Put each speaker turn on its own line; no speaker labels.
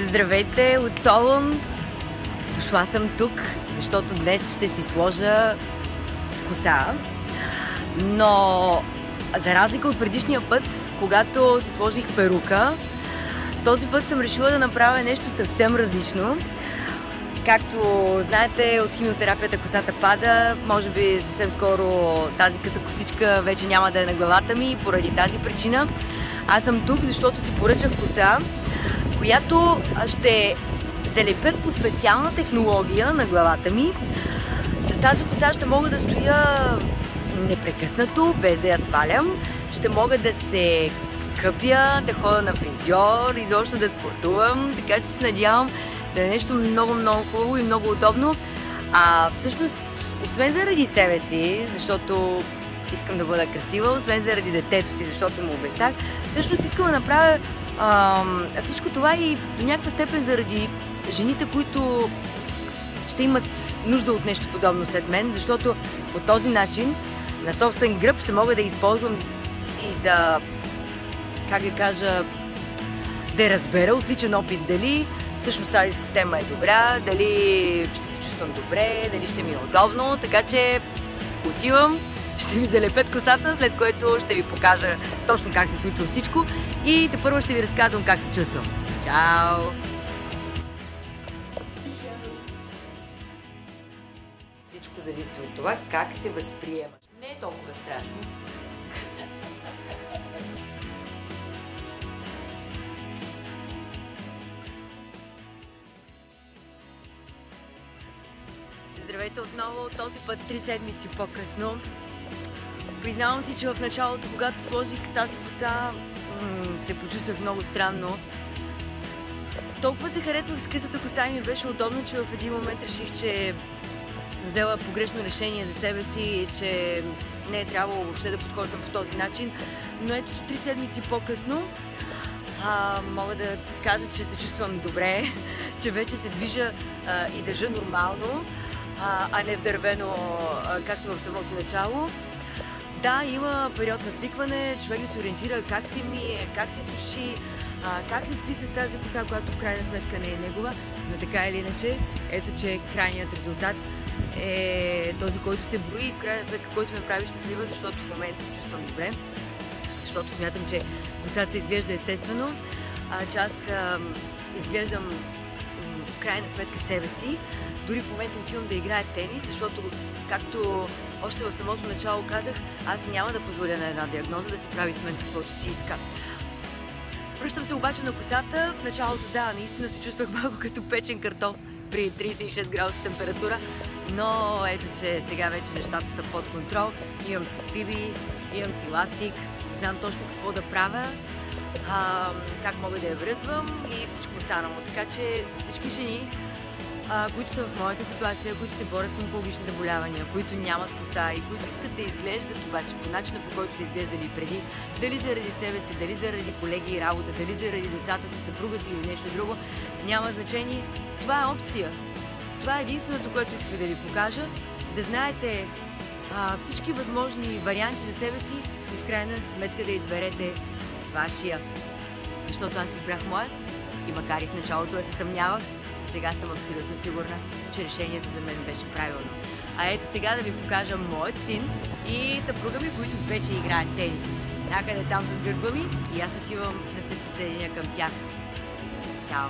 Здравейте от Солун! Дошла съм тук, защото днес ще си сложа коса. Но за разлика от предишния път, когато си сложих перука, този път съм решила да направя нещо съвсем различно. Както знаете, от химиотерапията косата пада. Може би съвсем скоро тази къса косичка вече няма да е на главата ми. Поради тази причина аз съм тук, защото си поръчах коса, която ще залепят по специална технология на главата ми. С тази коса ще мога да стоя непрекъснато, без да я свалям. Ще мога да се къпя, да ходя на фризьор, изобщо да спортувам, така че се надявам да е нещо много хубаво и много удобно. Всъщност, освен заради себе си, защото искам да бъда красива, освен заради детето си, защото му обещах, всъщност искам да направя всичко това и до някаква степен заради жените, които ще имат нужда от нещо подобно след мен, защото по този начин на собствен гръб ще мога да използвам и да, как да кажа, да разбера от личен опит дали всъщност тази система е добра, дали ще се чувствам добре, дали ще ми е удобно, така че отивам, ще ви залепят косата, след което ще ви покажа точно как се случва всичко и тепърво ще ви разказвам как се чувствам. Чао! Всичко зависи от това как се възприемаш. Не е толкова страшно. Здравейте отново, този път 3 седмици по-късно. Признавам си, че в началото, когато сложих тази коса, се почувствах много странно. Толкова се харесвах с късата коса и ми беше удобно, че в един момент реших, че съм взела погрешно решение за себе си и че не е трябвало въобще да подхождам по този начин. Но ето, че 3 седмици по-късно мога да кажа, че се чувствам добре, че вече се движа и държа нормално, а не вдървено, както в самото начало. Да, има период на свикване, човек да се ориентира как се мие, как се суши, как се спи с тази коса, която в крайна сметка не е негова, но така или иначе, ето че крайният резултат е този, който се брои и в крайна сметка, който ме прави щастлива, защото в момента се чувствам добре, защото смятам, че косата изглежда естествено, че аз изглеждам в крайна сметка себе си. Дори в момента отивам да играя тенис, защото, както още в самото начало казах, аз няма да позволя на една диагноза да си прави с мен каквото си иска. Връщам се обаче на косата. В началото, да, наистина се чувствах малко като печен картоф при 36 градуса температура, но ето, че сега вече нещата са под контрол. Имам си фиби, имам си ластик, знам точно какво да правя, как мога да я връзвам и всичко останало. Така че за всички жени, които са в моята ситуация, които се борят с онкологични заболявания, които нямат коса и които искат да изглеждат обаче по начина, по който са изглеждали преди, дали заради себе си, дали заради колеги и работа, дали заради децата си, съпруга си или нещо друго, няма значение. Това е опция. Това е единственото, което исках да ви покажа. Да знаете всички възможни варианти за себе си и в крайна сметка да изберете вашия. Защото аз избрах моя и макар и в началото да се съмнявах, сега съм абсолютно сигурна, че решението за мен беше правилно. Ето сега да ви покажа моят син и съпруга ми, които вече играят тенис. Някъде там зад гърба ми и аз отивам да се присъединя към тях. Чао!